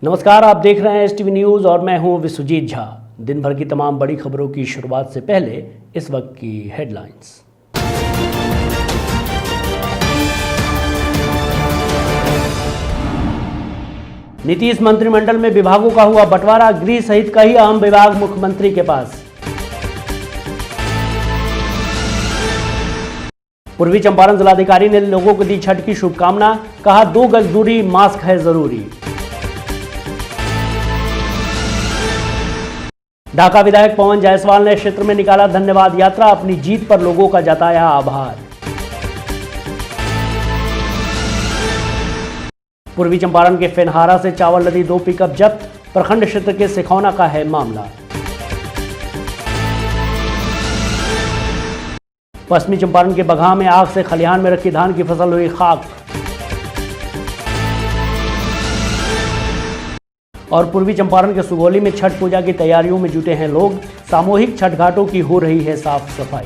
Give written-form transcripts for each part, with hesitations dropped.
नमस्कार, आप देख रहे हैं एसटीवी न्यूज़ और मैं हूं विश्वजीत झा। दिन भर की तमाम बड़ी खबरों की शुरुआत से पहले इस वक्त की हेडलाइंस। नीतीश मंत्रिमंडल में विभागों का हुआ बंटवारा, गृह सहित कई अहम विभाग मुख्यमंत्री के पास। पूर्वी चंपारण जिलाधिकारी ने लोगों को दी छठ की शुभकामना, कहा 2 गज दूरी, मास्क है जरूरी। ढाका विधायक पवन जायसवाल ने क्षेत्र में निकाला धन्यवाद यात्रा, अपनी जीत पर लोगों का जताया आभार। पूर्वी चंपारण के फेनहारा से चावल लदी 2 पिकअप जब्त, प्रखंड क्षेत्र के सिखौना का है मामला। पश्चिमी चंपारण के बगहा में आग से खलिहान में रखी धान की फसल हुई खाक। और पूर्वी चंपारण के सुगौली में छठ पूजा की तैयारियों में जुटे हैं लोग, सामूहिक छठ घाटों की हो रही है साफ सफाई।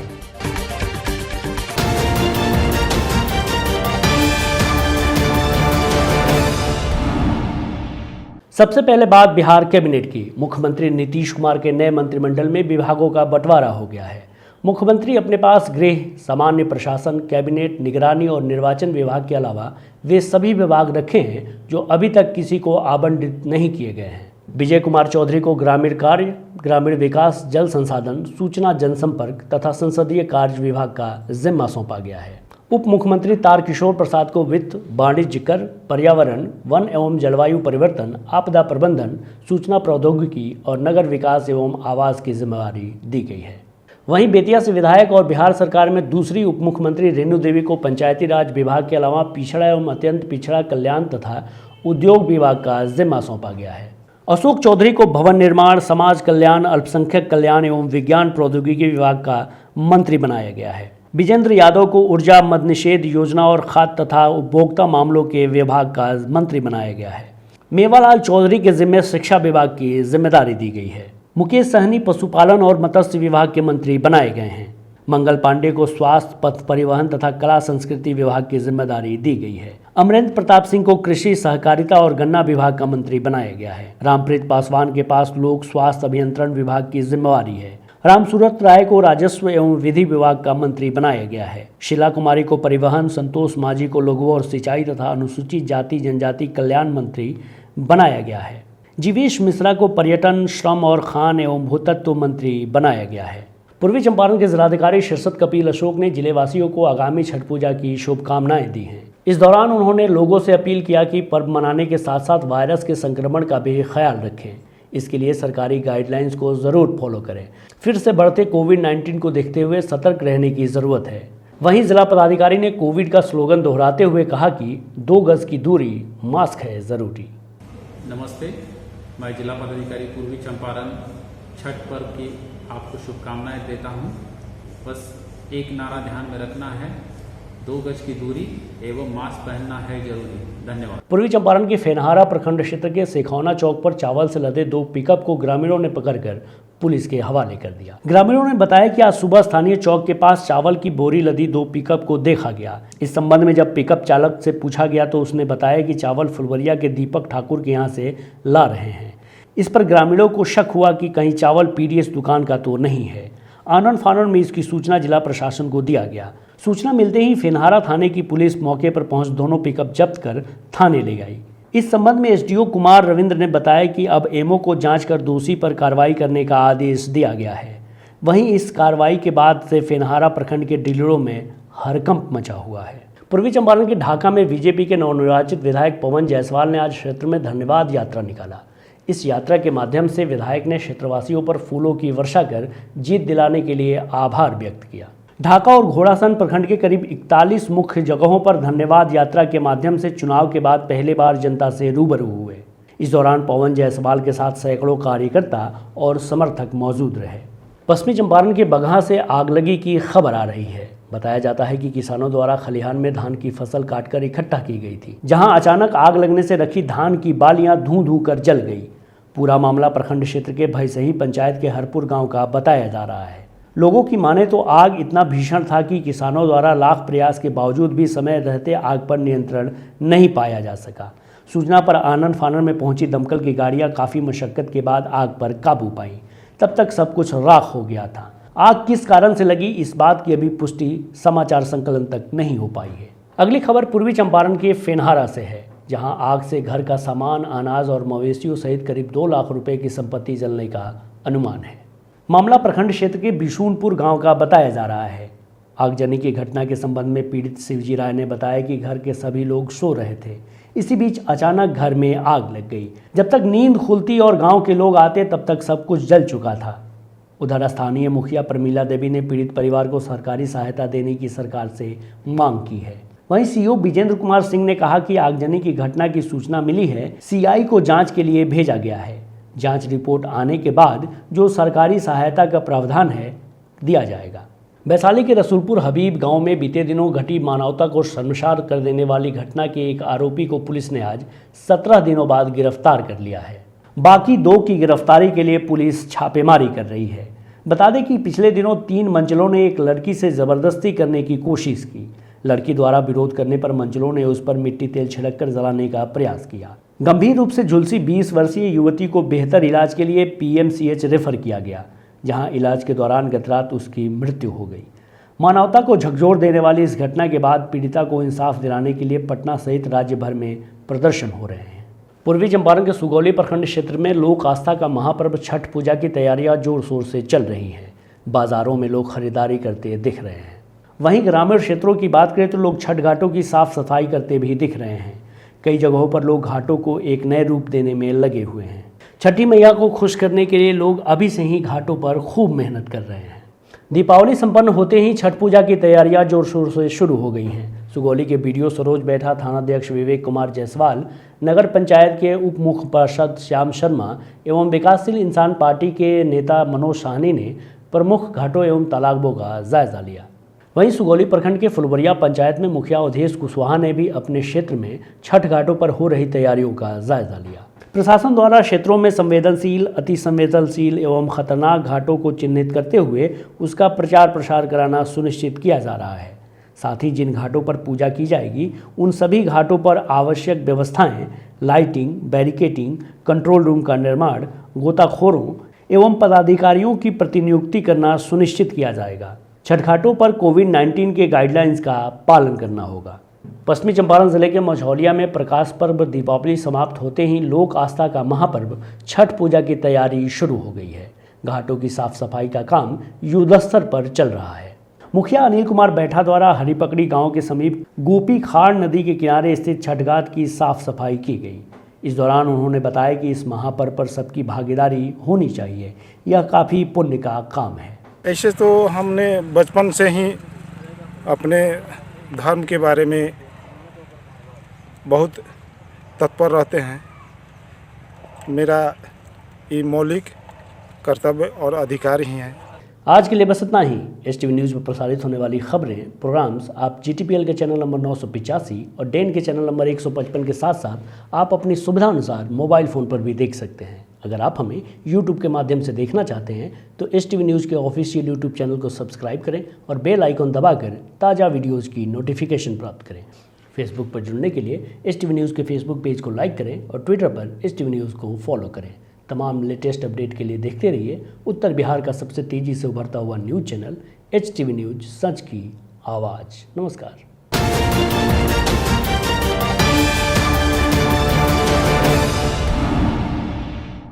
सबसे पहले बात बिहार कैबिनेट की। मुख्यमंत्री नीतीश कुमार के नए मंत्रिमंडल में विभागों का बंटवारा हो गया है। मुख्यमंत्री अपने पास गृह, सामान्य प्रशासन, कैबिनेट, निगरानी और निर्वाचन विभाग के अलावा वे सभी विभाग रखे हैं जो अभी तक किसी को आवंटित नहीं किए गए हैं। विजय कुमार चौधरी को ग्रामीण कार्य, ग्रामीण विकास, जल संसाधन, सूचना जनसंपर्क तथा संसदीय कार्य विभाग का जिम्मा सौंपा गया है। उप मुख्यमंत्री तारकिशोर प्रसाद को वित्त, वाणिज्य कर, पर्यावरण, वन एवं जलवायु परिवर्तन, आपदा प्रबंधन, सूचना प्रौद्योगिकी और नगर विकास एवं आवास की जिम्मेदारी दी गई है। वहीं बेतिया से विधायक और बिहार सरकार में दूसरी उप मुख्यमंत्री रेणु देवी को पंचायती राज विभाग के अलावा पिछड़ा एवं अत्यंत पिछड़ा कल्याण तथा उद्योग विभाग का जिम्मा सौंपा गया है। अशोक चौधरी को भवन निर्माण, समाज कल्याण, अल्पसंख्यक कल्याण एवं विज्ञान प्रौद्योगिकी विभाग का मंत्री बनाया गया है। विजेंद्र यादव को ऊर्जा मद निषेध योजना और खाद्य तथा उपभोक्ता मामलों के विभाग का मंत्री बनाया गया है। मेवालाल चौधरी के जिम्मे शिक्षा विभाग की जिम्मेदारी दी गई है। मुकेश सहनी पशुपालन और मत्स्य विभाग के मंत्री बनाए गए हैं। मंगल पांडे को स्वास्थ्य, पथ परिवहन तथा कला संस्कृति विभाग की जिम्मेदारी दी गई है। अमरेंद्र प्रताप सिंह को कृषि, सहकारिता और गन्ना विभाग का मंत्री बनाया गया है। रामप्रीत पासवान के पास लोक स्वास्थ्य अभियंत्रण विभाग की जिम्मेवारी है। रामसूरत राय को राजस्व एवं विधि विभाग का मंत्री बनाया गया है। शीला कुमारी को परिवहन, संतोष माझी को लघु और सिंचाई तथा अनुसूचित जाति जनजाति कल्याण मंत्री बनाया गया है। जीवेश मिश्रा को पर्यटन, श्रम और खान एवं भूतत्व मंत्री बनाया गया है। पूर्वी चंपारण के जिलाधिकारी शीर्षत कपिल अशोक ने जिलेवासियों को आगामी छठ पूजा की शुभकामनाएं दी हैं। इस दौरान उन्होंने लोगों से अपील किया कि पर्व मनाने के साथ साथ वायरस के संक्रमण का भी ख्याल रखें। इसके लिए सरकारी गाइडलाइंस को ज़रूर फॉलो करें। फिर से बढ़ते कोविड-19 को देखते हुए सतर्क रहने की ज़रूरत है। वहीं जिला पदाधिकारी ने कोविड का स्लोगन दोहराते हुए कहा कि 2 गज की दूरी, मास्क है ज़रूरी। नमस्ते, मैं जिला पदाधिकारी पूर्वी चंपारण छठ पर्व की आपको शुभकामनाएं देता हूं। बस एक नारा ध्यान में रखना है, 2 गज की दूरी एवं मास्क पहनना है जरूरी। धन्यवाद। पूर्वी चंपारण के फेनहारा प्रखंड क्षेत्र के सिखौना चौक पर चावल से लदे 2 पिकअप को ग्रामीणों ने पकड़कर पुलिस के हवाले कर दिया। ग्रामीणों ने बताया कि आज सुबह स्थानीय चौक के पास चावल की बोरी लदी 2 पिकअप को देखा गया। इस संबंध में जब पिकअप चालक से पूछा गया तो उसने बताया कि चावल फुलवरिया के दीपक ठाकुर के यहाँ से ला रहे हैं। इस पर ग्रामीणों को शक हुआ कि कहीं चावल पीडीएस दुकान का तो नहीं है। आनन फानन में इसकी सूचना जिला प्रशासन को दिया गया। सूचना मिलते ही फेनहारा थाने की पुलिस मौके पर पहुंच दोनों पिकअप जब्त कर थाने ले गई। इस संबंध में एसडीओ कुमार रविंद्र ने बताया कि अब एमओ को जांच कर दोषी पर कार्रवाई करने का आदेश दिया गया है। वहीं इस कार्रवाई के बाद से फेनहारा प्रखंड के डीलरों में हड़कंप मचा हुआ है। पूर्वी चंपारण के ढाका में बीजेपी के नवनिर्वाचित विधायक पवन जायसवाल ने आज क्षेत्र में धन्यवाद यात्रा निकाला। इस यात्रा के माध्यम से विधायक ने क्षेत्रवासियों पर फूलों की वर्षा कर जीत दिलाने के लिए आभार व्यक्त किया। ढाका और घोड़ासन प्रखंड के करीब 41 मुख्य जगहों पर धन्यवाद यात्रा के माध्यम से चुनाव के बाद पहली बार जनता से रूबरू हुए। इस दौरान पवन जायसवाल के साथ सैकड़ों कार्यकर्ता और समर्थक मौजूद रहे। पश्चिमी चंपारण के बगहा से आगलगी की खबर आ रही है। बताया जाता है कि किसानों द्वारा खलिहान में धान की फसल काटकर इकट्ठा की गई थी, जहां अचानक आग लगने से रखी धान की बालियां धूं धूं कर जल गई। पूरा मामला प्रखंड क्षेत्र के भैसही पंचायत के हरपुर गांव का बताया जा रहा है। लोगों की माने तो आग इतना भीषण था कि किसानों द्वारा लाख प्रयास के बावजूद भी समय रहते आग पर नियंत्रण नहीं पाया जा सका। सूचना पर आनन फानन में पहुंची दमकल की गाड़ियां काफ़ी मशक्कत के बाद आग पर काबू पाईं। तब तक सब कुछ राख हो गया था। आग किस कारण से लगी, इस बात की अभी पुष्टि समाचार संकलन तक नहीं हो पाई है। अगली खबर पूर्वी चंपारण के फेनहारा से है, जहां आग से घर का सामान, अनाज और मवेशियों सहित करीब 2 लाख रुपए की संपत्ति जलने का अनुमान है। मामला प्रखंड क्षेत्र के बिशुनपुर गांव का बताया जा रहा है। आगजनी की घटना के संबंध में पीड़ित शिवजी राय ने बताया कि घर के सभी लोग सो रहे थे। इसी बीच अचानक घर में आग लग गई। जब तक नींद खुलती और गांव के लोग आते तब तक सब कुछ जल चुका था। उधर स्थानीय मुखिया प्रमीला देवी ने पीड़ित परिवार को सरकारी सहायता देने की सरकार से मांग की है। वहीं सीओ विजेंद्र कुमार सिंह ने कहा कि आगजनी की घटना की सूचना मिली है, सीआई को जांच के लिए भेजा गया है। जांच रिपोर्ट आने के बाद जो सरकारी सहायता का प्रावधान है दिया जाएगा। वैशाली के रसूलपुर हबीब गांव में बीते दिनों घटी मानवता को शर्मसार कर देने वाली घटना के एक आरोपी को पुलिस ने आज 17 दिनों बाद गिरफ्तार कर लिया है। बाकी 2 की गिरफ्तारी के लिए पुलिस छापेमारी कर रही है। बता दें कि पिछले दिनों 3 मंचलों ने एक लड़की से जबरदस्ती करने की कोशिश की। लड़की द्वारा विरोध करने पर मंचलों ने उस पर मिट्टी तेल छिड़ककर जलाने का प्रयास किया। गंभीर रूप से झुलसी 20 वर्षीय युवती को बेहतर इलाज के लिए पीएमसीएच रेफर किया गया, जहां इलाज के दौरान गत रात उसकी मृत्यु हो गई। मानवता को झकझोर देने वाली इस घटना के बाद पीड़िता को इंसाफ दिलाने के लिए पटना सहित राज्य भर में प्रदर्शन हो रहे हैं। पूर्वी चंपारण के सुगौली प्रखंड क्षेत्र में लोक आस्था का महापर्व छठ पूजा की तैयारियां जोर शोर से चल रही हैं। बाजारों में लोग खरीदारी करते दिख रहे हैं। वहीं ग्रामीण क्षेत्रों की बात करें तो लोग छठ घाटों की साफ सफाई करते भी दिख रहे हैं। कई जगहों पर लोग घाटों को एक नए रूप देने में लगे हुए हैं। छठी मैया को खुश करने के लिए लोग अभी से ही घाटों पर खूब मेहनत कर रहे हैं। दीपावली संपन्न होते ही छठ पूजा की तैयारियां जोर शोर से शुरू हो गई हैं। सुगौली के बीडीओ सरोज बैठा, थानाध्यक्ष विवेक कुमार जायसवाल, नगर पंचायत के उप मुख्य पार्षद श्याम शर्मा एवं विकासशील इंसान पार्टी के नेता मनोज साहनी ने प्रमुख घाटों एवं तालाबों का जायजा लिया। वहीं सुगौली प्रखंड के फुलवरिया पंचायत में मुखिया अवधेश कुशवाहा ने भी अपने क्षेत्र में छठ घाटों पर हो रही तैयारियों का जायजा लिया। प्रशासन द्वारा क्षेत्रों में संवेदनशील, अति संवेदनशील एवं खतरनाक घाटों को चिन्हित करते हुए उसका प्रचार प्रसार कराना सुनिश्चित किया जा रहा है। साथ ही जिन घाटों पर पूजा की जाएगी उन सभी घाटों पर आवश्यक व्यवस्थाएं, लाइटिंग, बैरिकेटिंग, कंट्रोल रूम का निर्माण, गोताखोरों एवं पदाधिकारियों की प्रतिनियुक्ति करना सुनिश्चित किया जाएगा। छठ घाटों पर कोविड-19 के गाइडलाइंस का पालन करना होगा। पश्चिमी चंपारण जिले के मझौलिया में प्रकाश पर्व दीपावली समाप्त होते ही लोक आस्था का महापर्व छठ पूजा की तैयारी शुरू हो गई है। घाटों की साफ सफाई का काम युद्धस्तर पर चल रहा है। मुखिया अनिल कुमार बैठा द्वारा हरिपकड़ी गांव के समीप गोपी खाड़ नदी के किनारे स्थित छठ घाट की साफ सफाई की गई। इस दौरान उन्होंने बताया कि इस महापर्व पर सबकी भागीदारी होनी चाहिए। यह काफ़ी पुण्य का काम है। ऐसे तो हमने बचपन से ही अपने धर्म के बारे में बहुत तत्पर रहते हैं। मेरा ये मौलिक कर्तव्य और अधिकार ही है। आज के लिए बस इतना ही। STV न्यूज़ में प्रसारित होने वाली खबरें, प्रोग्राम्स आप GTPL के चैनल नंबर 985 और डेन के चैनल नंबर 155 के साथ साथ आप अपनी सुविधा अनुसार मोबाइल फ़ोन पर भी देख सकते हैं। अगर आप हमें YouTube के माध्यम से देखना चाहते हैं तो STV न्यूज़ के ऑफिशियल YouTube चैनल को सब्सक्राइब करें और बेल आइकन दबाकर ताज़ा वीडियोज़ की नोटिफिकेशन प्राप्त करें। फेसबुक पर जुड़ने के लिए STV न्यूज़ के फेसबुक पेज को लाइक करें और ट्विटर पर STV न्यूज़ को फॉलो करें। तमाम लेटेस्ट अपडेट के लिए देखते रहिए उत्तर बिहार का सबसे तेज़ी से उभरता हुआ न्यूज़ चैनल HTV न्यूज़, सच की आवाज़। नमस्कार।